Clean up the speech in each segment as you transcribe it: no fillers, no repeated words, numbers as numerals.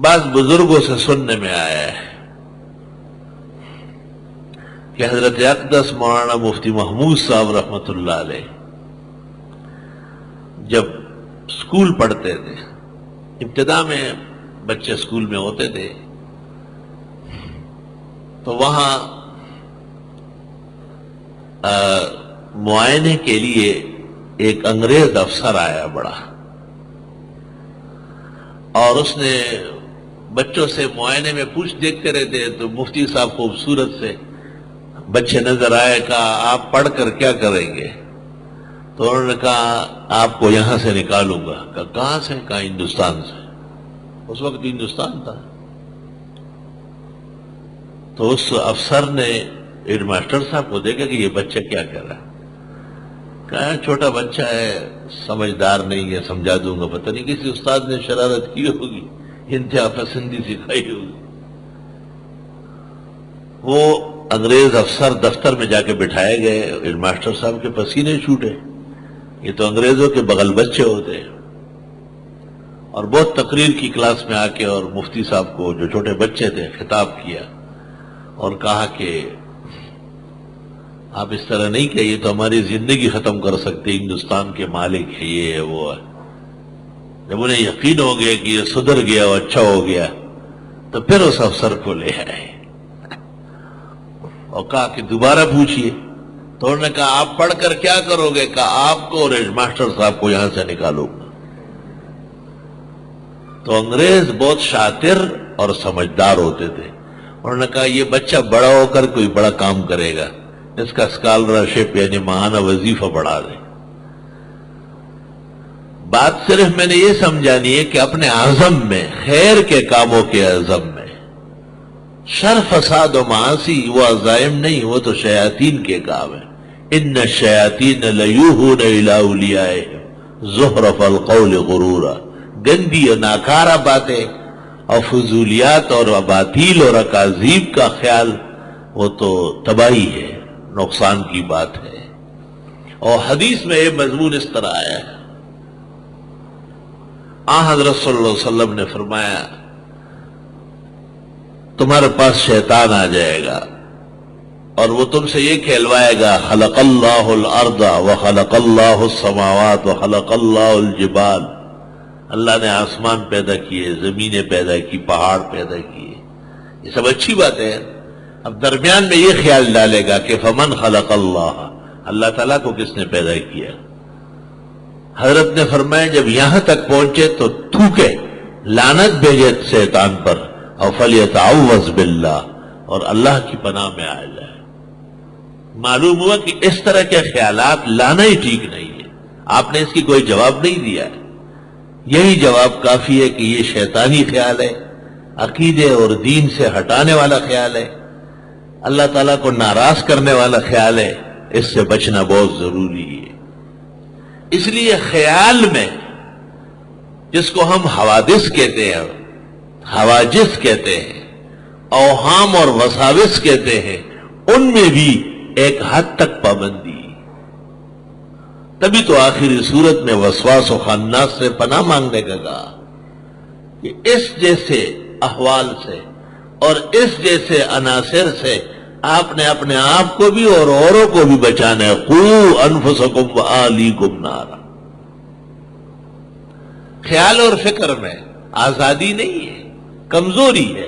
بعض بزرگوں سے سننے میں آیا ہے کہ حضرت اقدس مولانا مفتی محمود صاحب رحمۃ اللہ علیہ جب اسکول پڑھتے تھے، ابتدا میں بچے اسکول میں ہوتے تھے، تو وہاں معائنے کے لیے ایک انگریز افسر آیا بڑا، اور اس نے بچوں سے معائنے میں دیکھتے رہتے، تو مفتی صاحب خوبصورت سے بچے نظر آئے، کہا آپ پڑھ کر کیا کریں گے؟ تو انہوں نے کہا آپ کو یہاں سے نکالوں گا۔ کہا کہاں سے؟ کہا ہندوستان سے۔ اس وقت ہندوستان تھا۔ تو اس افسر نے ہیڈ ماسٹر صاحب کو دیکھا کہ یہ بچہ کیا کر رہا ہے، کہا چھوٹا بچہ ہے، سمجھدار نہیں ہے، سمجھا دوں گا۔ پتہ نہیں کسی استاد نے شرارت کی ہوگی، انتہا پسندی سکھائی ہوگی۔ وہ انگریز افسر دفتر میں جا کے بٹھائے گئے، ہیڈ ماسٹر صاحب کے پسینے چھوٹے، یہ تو انگریزوں کے بغل بچے ہوتے ہیں، اور بہت تقریر کی کلاس میں آ کے اور مفتی صاحب کو جو چھوٹے بچے تھے خطاب کیا اور کہا کہ آپ اس طرح نہیں کہ یہ تو ہماری زندگی ختم کر سکتے، ہندوستان کے مالک ہے، یہ ہے وہ ہے۔ جب انہیں یقین ہو گیا کہ یہ سدھر گیا اور اچھا ہو گیا، تو پھر اس افسر کو لے آئے اور کہا کہ دوبارہ پوچھئے۔ تو انہوں نے کہا آپ پڑھ کر کیا کرو گے؟ کہا آپ کو اور ہیڈ ماسٹر صاحب کو یہاں سے نکالو گا۔ تو انگریز بہت شاطر اور سمجھدار ہوتے تھے، انہوں نے کہا یہ بچہ بڑا ہو کر کوئی بڑا کام کرے گا، اس کا اسکالرشپ یعنی ماہانہ وظیفہ بڑھا دیں۔ بات صرف میں نے یہ سمجھانی ہے کہ اپنے عزم میں، خیر کے کاموں کے عزم میں، شر فساد و معاصی وہ عزائم نہیں، وہ تو شیاطین کے کام ہے۔ ان الشیاطین لیوحون الی اولیائہم زخرف القول غرورا، گندی اور ناکارہ باتیں اور فضولیات اور اباطیل اور اکاذیب کا خیال وہ تو تباہی ہے، نقصان کی بات ہے۔ اور حدیث میں یہ مضمون اس طرح آیا ہے، حضرت صلی اللہ علیہ وسلم نے فرمایا تمہارے پاس شیطان آ جائے گا اور وہ تم سے یہ کہلوائے گا خلق اللہ الارض وخلق اللہ السماوات وخلق اللہ الجبال، اللہ نے آسمان پیدا کیے، زمینیں پیدا کی، پہاڑ پیدا کیے، یہ سب اچھی بات ہے۔ اب درمیان میں یہ خیال ڈالے گا کہ فمن خلق اللہ، اللہ تعالیٰ کو کس نے پیدا کیا؟ حضرت نے فرمایا جب یہاں تک پہنچے تو تھوکے، لعنت بھیجے شیطان پر، اور فلیتعوذ باللہ، اور اللہ کی پناہ میں آ جائے۔ معلوم ہوا کہ اس طرح کے خیالات لانا ہی ٹھیک نہیں ہے، آپ نے اس کی کوئی جواب نہیں دیا ہے۔ یہی جواب کافی ہے کہ یہ شیطانی خیال ہے، عقیدے اور دین سے ہٹانے والا خیال ہے، اللہ تعالیٰ کو ناراض کرنے والا خیال ہے، اس سے بچنا بہت ضروری ہے۔ اس لیے خیال میں جس کو ہم حوادث کہتے ہیں، حواجث کہتے ہیں، اوہام اور وساوس کہتے ہیں، ان میں بھی ایک حد تک پابندی، تبھی تو آخری صورت میں وسواس و خناس سے پناہ مانگنے کا کہا کہ اس جیسے احوال سے اور اس جیسے عناصر سے آپ نے اپنے آپ کو بھی اور اوروں کو بھی بچانا ہے۔ قوا انفسکم واہلیکم نارا۔ خیال اور فکر میں آزادی نہیں ہے، کمزوری ہے۔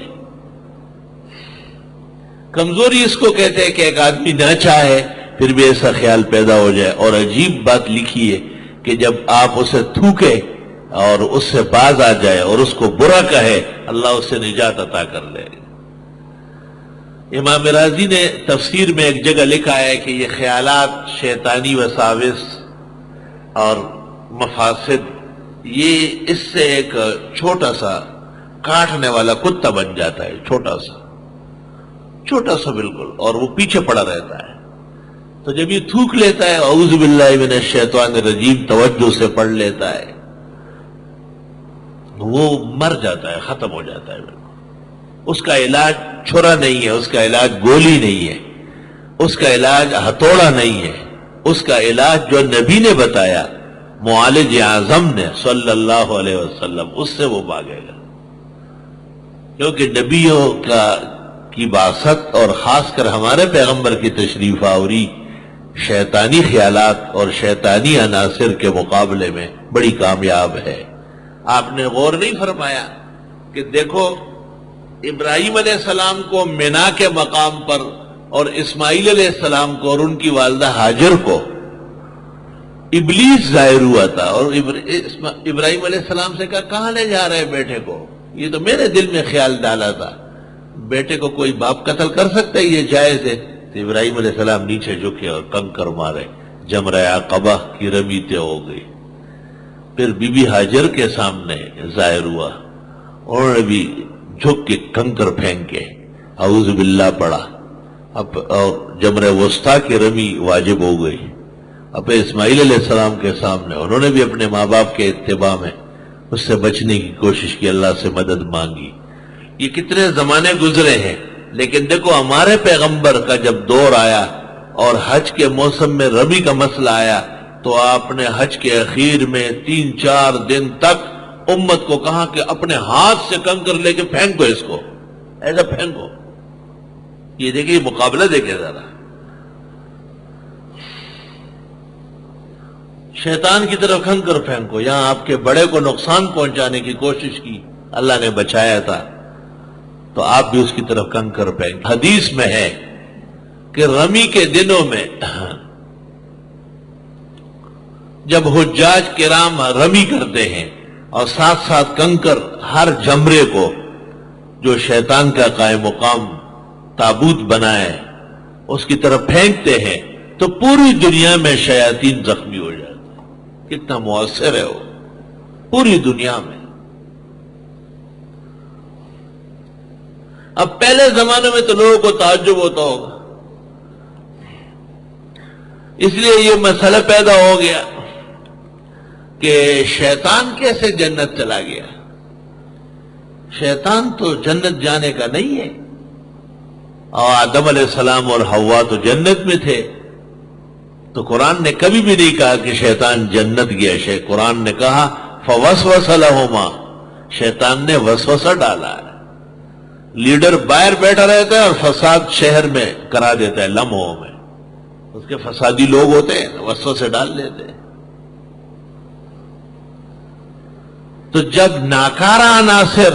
کمزوری اس کو کہتے ہیں کہ ایک آدمی نہ چاہے پھر بھی ایسا خیال پیدا ہو جائے۔ اور عجیب بات لکھی ہے کہ جب آپ اسے تھوکے اور اس سے باز آ جائے اور اس کو برا کہے، اللہ اس سے نجات عطا کر لے۔ امام راضی نے تفسیر میں ایک جگہ لکھا ہے کہ یہ خیالات شیطانی وساوس اور مفاسد، یہ اس سے ایک چھوٹا سا کاٹنے والا کتا بن جاتا ہے، چھوٹا سا بالکل، اور وہ پیچھے پڑا رہتا ہے۔ تو جب یہ تھوک لیتا ہے اعوذ باللہ من الشیطان الرجیم توجہ سے پڑھ لیتا ہے، وہ مر جاتا ہے، ختم ہو جاتا ہے۔ اس کا علاج چھرا نہیں ہے، اس کا علاج گولی نہیں ہے، اس کا علاج ہتھوڑا نہیں ہے، اس کا علاج جو نبی نے بتایا، معالج اعظم نے صلی اللہ علیہ وسلم، اس سے وہ بھاگے گا۔ کیونکہ نبیوں کی بعثت اور خاص کر ہمارے پیغمبر کی تشریف آوری شیطانی خیالات اور شیطانی عناصر کے مقابلے میں بڑی کامیاب ہے۔ آپ نے غور نہیں فرمایا کہ دیکھو ابراہیم علیہ السلام کو مینا کے مقام پر اور اسماعیل علیہ السلام کو اور ان کی والدہ ہاجر کو ابلیس ظاہر ہوا تھا، اور ابراہیم علیہ السلام سے کہا کہاں لے جا رہے بیٹے کو؟ یہ تو میرے دل میں خیال ڈالا تھا، بیٹے کو کوئی باپ قتل کر سکتا ہے، یہ جائز ہے؟ تو ابراہیم علیہ السلام نیچے جھکے اور کنکر مارے، جمرہ عقبہ کی رمی طے ہو گئی۔ پھر بی بی ہاجر کے سامنے ظاہر ہوا، انہوں نے بھی جھک کے کنکر پھینکے اعوذ باللہ پڑا، اور جمرہ وسطیٰ کی رمی واجب ہو گئی۔ اب اسماعیل علیہ السلام کے سامنے انہوں نے بھی اپنے ماں باپ کے اتباع میں اس سے بچنے کی کوشش کی، اللہ سے مدد مانگی۔ یہ کتنے زمانے گزرے ہیں، لیکن دیکھو ہمارے پیغمبر کا جب دور آیا اور حج کے موسم میں رمی کا مسئلہ آیا تو آپ نے حج کے اخیر میں 3-4 دن تک امت کو کہا کہ اپنے ہاتھ سے کنکر لے کے پھینکو، اس کو ایسا پھینکو۔ یہ دیکھیں مقابلہ دیکھیں ذرا، شیطان کی طرف کنکر پھینکو، یہاں آپ کے بڑے کو نقصان پہنچانے کی کوشش کی، اللہ نے بچایا تھا، تو آپ بھی اس کی طرف کنکر پھینک۔ حدیث میں ہے کہ رمی کے دنوں میں جب حجاج کرام رمی کرتے ہیں اور ساتھ ساتھ کنکر ہر جمرے کو جو شیطان کا قائم مقام تابوت بنائے اس کی طرف پھینکتے ہیں تو پوری دنیا میں شیاطین زخمی ہو جاتے ہیں۔ کتنا مؤثر ہے وہ پوری دنیا میں۔ اب پہلے زمانے میں تو لوگوں کو تعجب ہوتا ہوگا، اس لیے یہ مسئلہ پیدا ہو گیا کہ شیطان کیسے جنت چلا گیا؟ شیطان تو جنت جانے کا نہیں ہے، اور آدم علیہ السلام اور حوا تو جنت میں تھے، تو قرآن نے کبھی بھی نہیں کہا کہ شیطان جنت گیا۔ قرآن نے کہا فوسوس لہما، شیطان نے وسوسہ ڈالا ہے۔ لیڈر باہر بیٹھا رہتا ہے اور فساد شہر میں کرا دیتا ہے لمحوں میں، اس کے فسادی لوگ ہوتے ہیں وسوسے ڈال لیتے ہیں۔ تو جب ناکارہ عناصر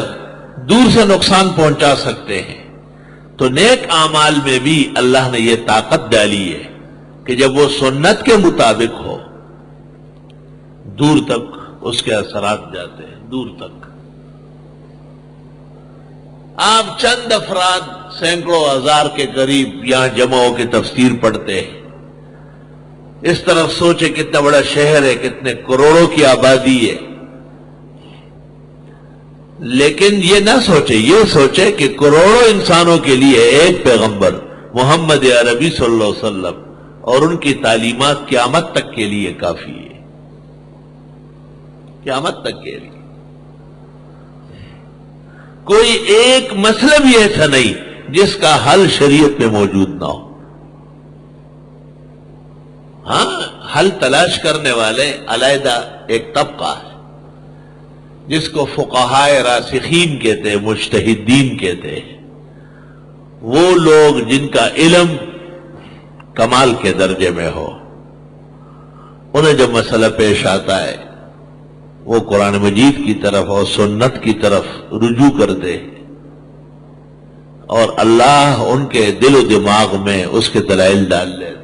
دور سے نقصان پہنچا سکتے ہیں تو نیک اعمال میں بھی اللہ نے یہ طاقت ڈالی ہے کہ جب وہ سنت کے مطابق ہو دور تک اس کے اثرات جاتے ہیں، دور تک۔ آپ چند افراد سینکڑوں ہزار کے قریب یہاں جمع ہو کے تفسیر پڑھتے ہیں، اس طرف سوچے کتنا بڑا شہر ہے، کتنے کروڑوں کی آبادی ہے، لیکن یہ نہ سوچے، یہ سوچے کہ کروڑوں انسانوں کے لیے ایک پیغمبر محمد عربی صلی اللہ علیہ وسلم اور ان کی تعلیمات قیامت تک کے لیے کافی ہے، قیامت تک کے لیے۔ کوئی ایک مسئلہ بھی ایسا نہیں جس کا حل شریعت میں موجود نہ ہو۔ ہاں، حل تلاش کرنے والے علیحدہ ایک طبقہ ہے جس کو فقہائے راسخین کہتے ہیں، مجتہدین کہتے ہیں، وہ لوگ جن کا علم کمال کے درجے میں ہو، انہیں جب مسئلہ پیش آتا ہے وہ قرآن مجید کی طرف اور سنت کی طرف رجوع کرتے ہیں، اور اللہ ان کے دل و دماغ میں اس کے دلائل ڈال لیتے۔